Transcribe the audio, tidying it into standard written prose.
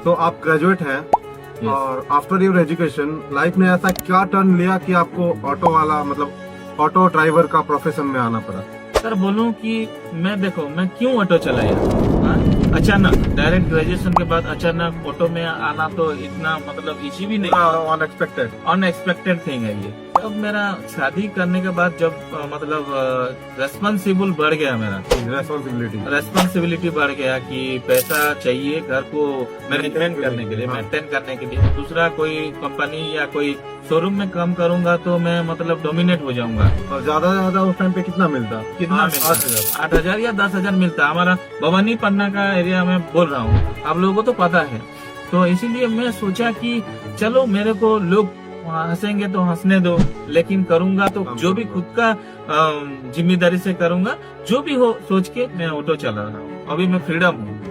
तो आप ग्रेजुएट हैं और आफ्टर योर एजुकेशन लाइफ में ऐसा क्या टर्न लिया कि आपको ऑटो वाला मतलब ऑटो ड्राइवर का प्रोफेशन में आना पड़ा? सर बोलूं कि मैं क्यों ऑटो चलाया, अचानक डायरेक्ट ग्रेजुएशन के बाद अचानक ऑटो में आना तो इतना मतलब इजी भी नहीं, अनएक्सपेक्टेड थिंग है ये। अब मेरा शादी करने के बाद जब मतलब रेस्पॉन्सिबल बढ़ गया, मेरा रेस्पॉन्सिबिलिटी बढ़ गया कि पैसा चाहिए घर को मेंटेन करने के लिए। दूसरा कोई कंपनी या कोई शोरूम में काम करूंगा तो मैं मतलब डोमिनेट हो जाऊंगा। और ज्यादा से ज्यादा उस टाइम पे कितना मिलता? 8,000 या 10,000 मिलता। हमारा भवानी पन्ना का एरिया में बोल रहा हूँ, आप लोगों को तो पता है। तो इसीलिए मैं सोचा कि चलो मेरे को लोग हंसेंगे तो हंसने दो, लेकिन करूंगा तो जो भी खुद का जिम्मेदारी से करूंगा, जो भी हो सोच के मैं ऑटो चला रहा हूँ। अभी मैं फ्रीडम हूँ।